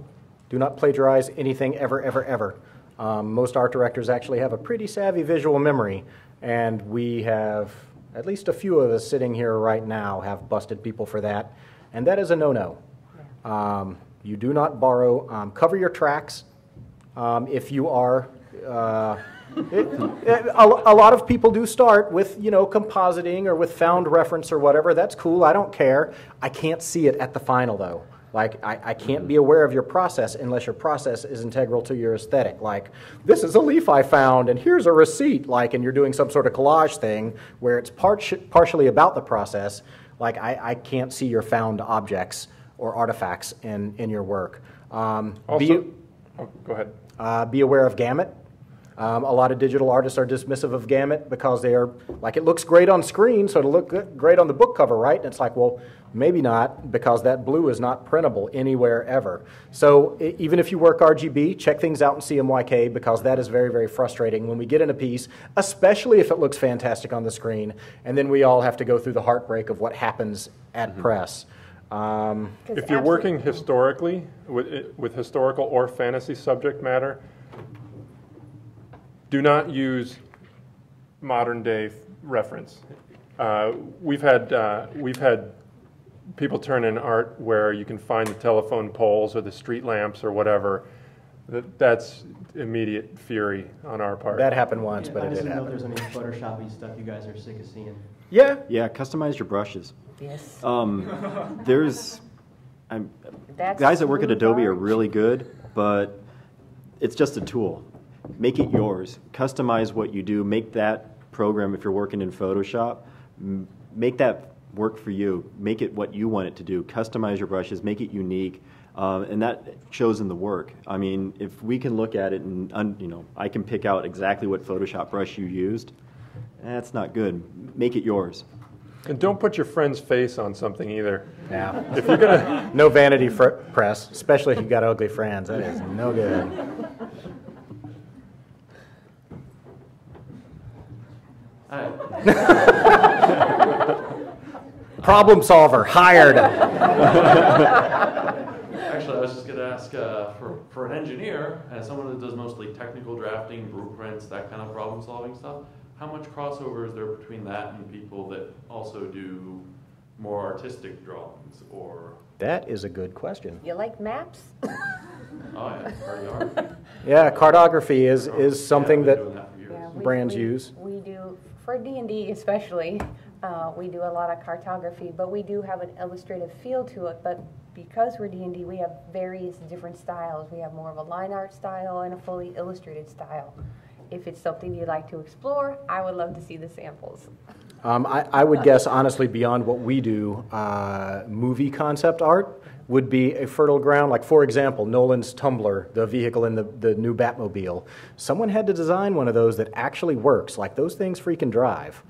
Do not plagiarize anything ever, ever, ever. Most art directors actually have a pretty savvy visual memory, and we have, at least a few of us sitting here right now, have busted people for that, and that is a no-no. You do not borrow. Cover your tracks if you are. A lot of people do start with, compositing or with found reference or whatever. That's cool. I don't care. I can't see it at the final, though. Like, I can't be aware of your process unless your process is integral to your aesthetic. Like, this is a leaf I found, and here's a receipt. Like, and you're doing some sort of collage thing where it's partially about the process. Like, I can't see your found objects or artifacts in your work. Also, go ahead. Be aware of gamut. A lot of digital artists are dismissive of Gamut because they are like, it looks great on screen, so it'll look great on the book cover, right? And it's like, well, maybe not, because that blue is not printable anywhere ever. So even if you work RGB, check things out in CMYK, because that is very, very frustrating when we get in a piece, especially if it looks fantastic on the screen, and then we all have to go through the heartbreak of what happens at press. If you're working historically, with historical or fantasy subject matter, do not use modern day reference. We've had people turn in art where you can find the telephone poles or the street lamps or whatever. That's immediate fury on our part. That happened once, but I it just did didn't know if happen. there's any Photoshoppy stuff you guys are sick of seeing. Yeah. Yeah, customize your brushes. Yes. There's That's guys that work at smooth Adobe are art. really good, but it's just a tool. Make it yours. Customize what you do. Make that program, if you're working in Photoshop, make that work for you. Make it what you want it to do. Customize your brushes. Make it unique. And that shows in the work. I mean, if we can look at it and, I can pick out exactly what Photoshop brush you used, that's not good. Make it yours. And don't put your friend's face on something either. Yeah. If you're gonna, No vanity press, especially if you've got ugly friends. That is no good. Hi. Problem solver, hired. Actually, I was just going to ask for an engineer, as someone that does mostly technical drafting, blueprints, that kind of problem-solving stuff, how much crossover is there between that and people that also do more artistic drawings or? That is a good question. You like maps? Oh, yeah, already are. Yeah, cartography is something Yeah, I've that been doing that for years. Yeah, brands use. We do, for D&D especially, we do a lot of cartography, but we do have an illustrative feel to it. But because we're D&D, we have various different styles. We have more of a line art style and a fully illustrated style. If it's something you'd like to explore, I would love to see the samples. I would guess, honestly, beyond what we do, movie concept art would be a fertile ground. Like, for example, Nolan's Tumbler, the vehicle in the new Batmobile. Someone had to design one of those that actually works. Like, those things freaking drive,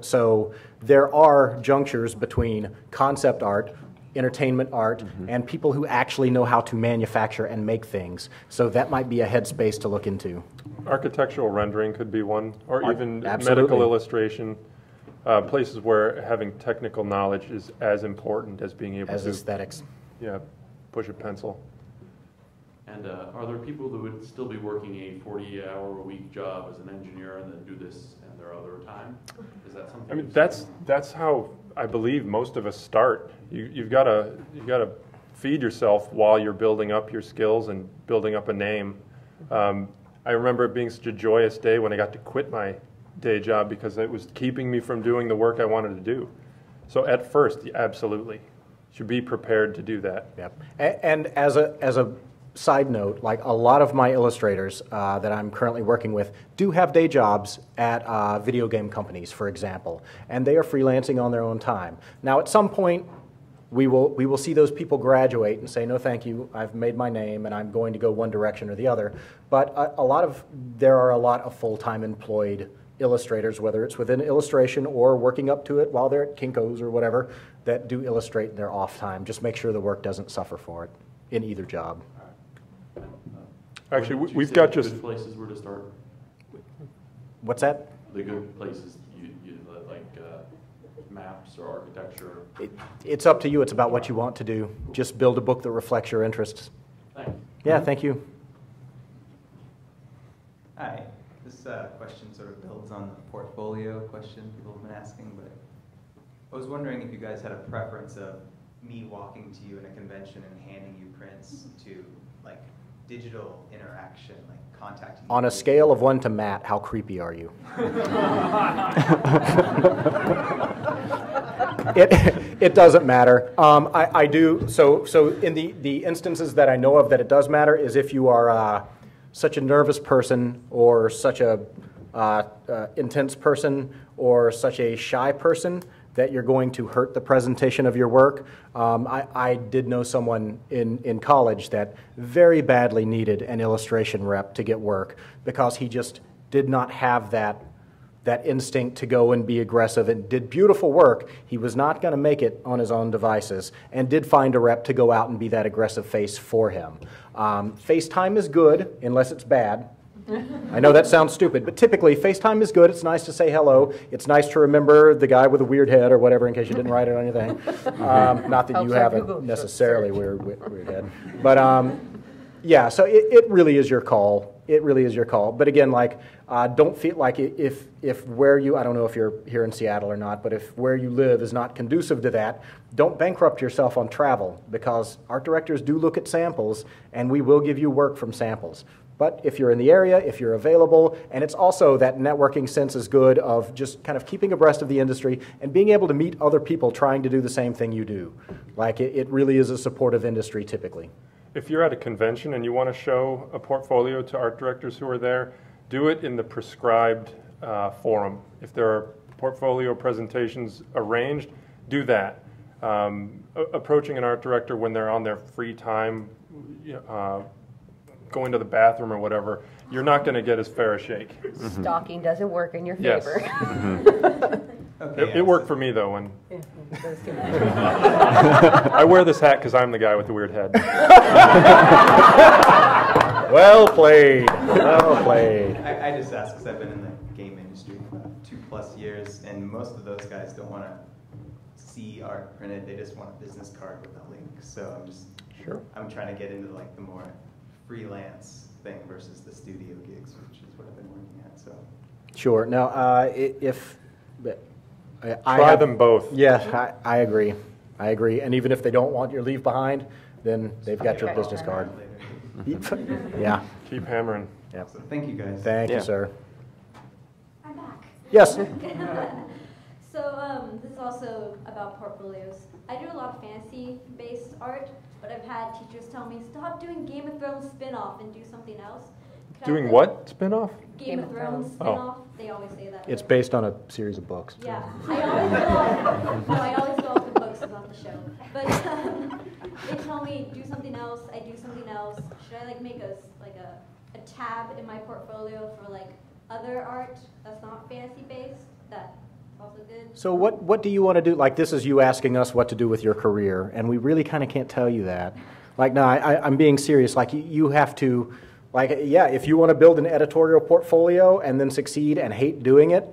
So there are junctures between concept art, entertainment art, and people who actually know how to manufacture and make things. So that might be a headspace to look into. architectural rendering could be one, or even Absolutely. medical illustration. Places where having technical knowledge is as important as being able As to aesthetics. push a pencil. And are there people that would still be working a 40-hour-a-week job as an engineer and then do this in their other time? Is that something? I mean, that's how I believe most of us start. You've got to feed yourself while you're building up your skills and building up a name. I remember it being such a joyous day when I got to quit my day job because it was keeping me from doing the work I wanted to do. So at first, absolutely, should be prepared to do that. Yep. And as a side note, like a lot of my illustrators that I'm currently working with do have day jobs at video game companies, for example, and they are freelancing on their own time. Now, at some point, we will see those people graduate and say, no, thank you, I've made my name and I'm going to go one direction or the other. But there are a lot of full-time employed illustrators, whether it's within illustration or working up to it while they're at Kinko's or whatever, that do illustrate in their off time. Just make sure the work doesn't suffer for it in either job. Actually, What did you we've say got the just good places were to start. What's that? The good places you like maps or architecture. It's up to you. It's about what you want to do. Just build a book that reflects your interests. Thanks. Yeah, thank you. Hi. This question sort of builds on the portfolio question people have been asking, but I was wondering if you guys had a preference of me walking to you in a convention and handing you prints to like digital interaction, like contacting you. On a scale of 1 to Matt, how creepy are you? It doesn't matter. I do. So in the instances that I know of that it does matter is if you are such a nervous person or such a intense person or such a shy person that you're going to hurt the presentation of your work. I did know someone in college that very badly needed an illustration rep to get work because he just did not have that instinct to go and be aggressive, and did beautiful work. He was not going to make it on his own devices, and did find a rep to go out and be that aggressive face for him. FaceTime is good unless it's bad. I know that sounds stupid, but typically FaceTime is good. It's nice to say hello. It's nice to remember the guy with a weird head or whatever in case you didn't write it on your thing. Not that you have a necessarily weird head. But yeah, so it really is your call. It really is your call. But again, like, don't feel like if where you, I don't know if you're here in Seattle or not, but if where you live is not conducive to that, don't bankrupt yourself on travel, because art directors do look at samples, and we will give you work from samples. But if you're in the area, if you're available, and it's also that networking sense is good of just kind of keeping abreast of the industry and being able to meet other people trying to do the same thing you do. Like, it really is a supportive industry typically. If you're at a convention and you want to show a portfolio to art directors who are there, do it in the prescribed forum. If there are portfolio presentations arranged, do that. Approaching an art director when they're on their free time, going to the bathroom or whatever, you're not going to get as fair a shake. Stalking doesn't work in your Yes. favor. Okay, It worked for me, though. When I wear this hat because I'm the guy with the weird head. Well played. Well played. I just asked because I've been in the game industry for about 2+ years, and most of those guys don't want to see art printed. They just want a business card with a link. So I'm trying to get into like the more freelance thing versus the studio gigs, which is what I've been working at. So Sure. Now, Try them both. Yeah, I agree. I agree. And even if they don't want your leave behind, then they've got your business card. Yeah. Keep hammering. Yep. So thank you guys. Thank you, sir. I'm back. Yes. So this is also about portfolios. I do a lot of fantasy-based art, but I've had teachers tell me, stop doing Game of Thrones spin-off and do something else. Doing what spin-off? Game of Thrones spin-off. They always say that. It's based on a series of books. Yeah. I always go off the books, not the show. But they tell me, do something else. I do something else. Should I like make a tab in my portfolio for like other art that's not fantasy-based? That's also good. So what do you want to do? Like, this is you asking us what to do with your career, and we really kind of can't tell you that. Like, no, I'm being serious. Like, you have to, like, yeah, if you want to build an editorial portfolio and then succeed and hate doing it,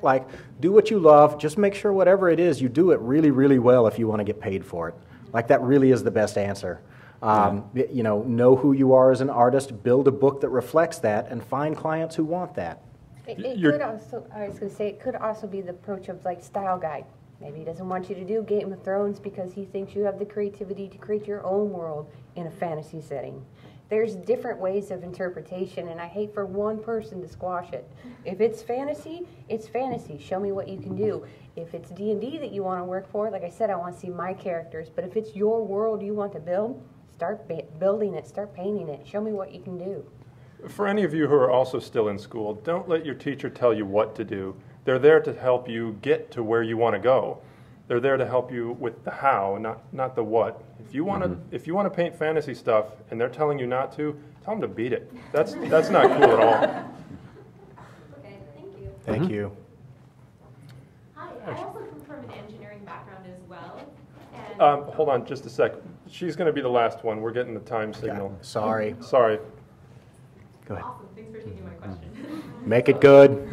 like, do what you love. Just make sure whatever it is, you do it really, really well if you want to get paid for it. Like, that really is the best answer. Know who you are as an artist, build a book that reflects that, and find clients who want that. It could also, I was going to say, it could also be the approach of like style guide. Maybe he doesn't want you to do Game of Thrones because he thinks you have the creativity to create your own world in a fantasy setting. There's different ways of interpretation, and I hate for one person to squash it. If it's fantasy, it's fantasy. Show me what you can do. If it's D&D that you want to work for, like I said, I want to see my characters. But if it's your world you want to build, start building it, start painting it. Show me what you can do. For any of you who are also still in school, don't let your teacher tell you what to do. They're there to help you get to where you want to go. They're there to help you with the how, not the what. If you want to paint fantasy stuff and they're telling you not to, tell them to beat it. That's not cool at all. Okay, thank you. Thank you. Hi, I also come from an engineering background as well. And Hold on just a sec. She's going to be the last one. We're getting the time signal. Sorry. Sorry. Go ahead. awesome, thanks for taking my question. Make it good.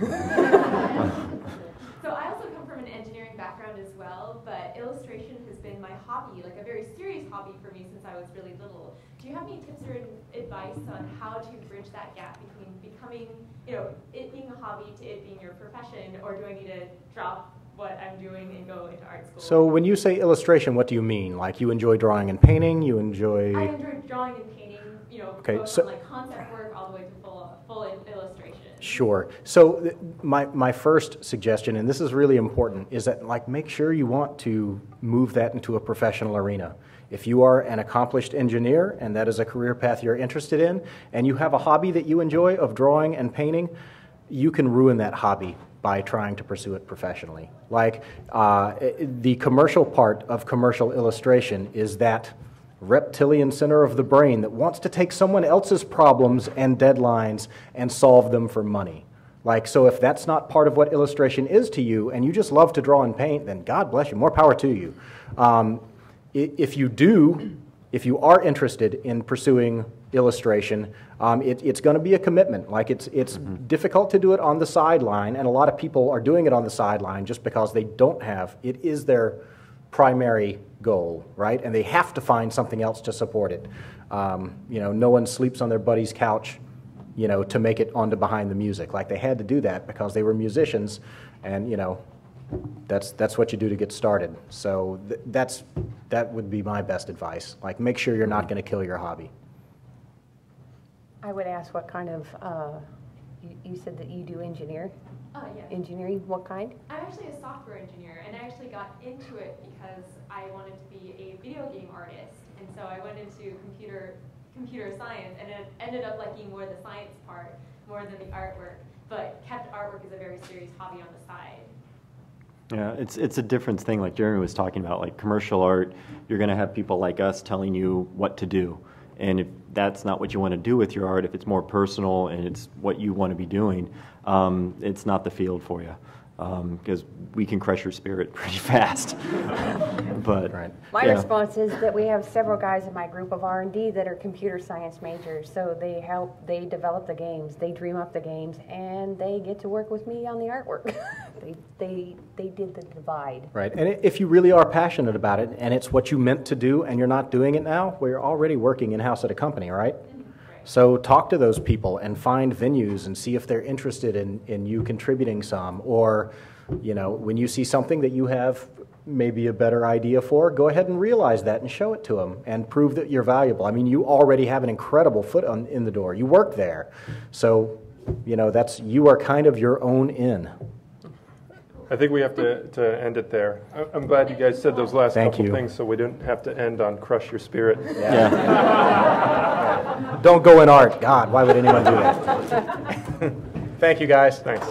So I also come from an engineering background as well, but illustration has been my hobby, like a very serious hobby for me since I was really little. Do you have any tips or advice on how to bridge that gap between becoming, it being a hobby to it being your profession, or do I need to drop what I'm doing and go into art school? So when you say illustration, what do you mean? Like, you enjoy drawing and painting? You enjoy... I enjoy drawing and painting, Okay, both so- from like concept work all the way to full illustration. Sure. So my first suggestion, and this is really important, is that make sure you want to move that into a professional arena. If you are an accomplished engineer and that is a career path you're interested in, and you have a hobby that you enjoy of drawing and painting, you can ruin that hobby by trying to pursue it professionally. Like, the commercial part of commercial illustration is that reptilian center of the brain that wants to take someone else's problems and deadlines and solve them for money. Like, so if that's not part of what illustration is to you, and you just love to draw and paint, then God bless you, more power to you. If you are interested in pursuing illustration, it's going to be a commitment. Like, it's difficult to do it on the sideline, and a lot of people are doing it on the sideline just because they don't have, it is their primary goal, right? And they have to find something else to support it. You know, no one sleeps on their buddy's couch, you know, to make it onto Behind the Music. Like, they had to do that because they were musicians, and, you know, that's what you do to get started. So that would be my best advice. Like, make sure you're not going to kill your hobby. I would ask what kind of, you said that you do engineering? Yeah. Engineering, what kind? I'm actually a software engineer, and I actually got into it because I wanted to be a video game artist. And so I went into computer science, and it ended up liking more the science part more than the artwork, but kept artwork as a very serious hobby on the side. Yeah, it's a different thing. Like Jeremy was talking about, like commercial art, you're going to have people like us telling you what to do. And if that's not what you want to do with your art, if it's more personal and it's what you want to be doing, it's not the field for you. Because we can crush your spirit pretty fast. But Right. My yeah. response is that we have several guys in my group of R&D that are computer science majors, so they develop the games, they dream up the games, and they get to work with me on the artwork. they did the divide. Right, and if you really are passionate about it, and it's what you meant to do, and you're not doing it now, well, you're already working in-house at a company, right? So talk to those people and find venues and see if they're interested in you contributing some. Or, you know, when you see something that you have maybe a better idea for, go ahead and realize that and show it to them and prove that you're valuable. I mean, you already have an incredible foot in the door. You work there. So, you know, you are kind of your own in. I think we have to end it there. I'm glad you guys said those last Thank couple you. things so we didn't have to end on crush your spirit. Yeah. Don't go in art. God, why would anyone do that? Thank you, guys. Thanks.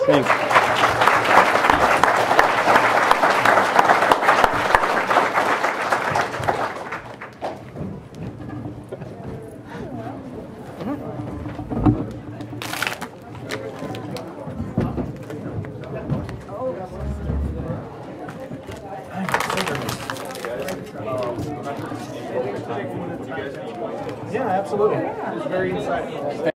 Yeah, absolutely. It was very insightful.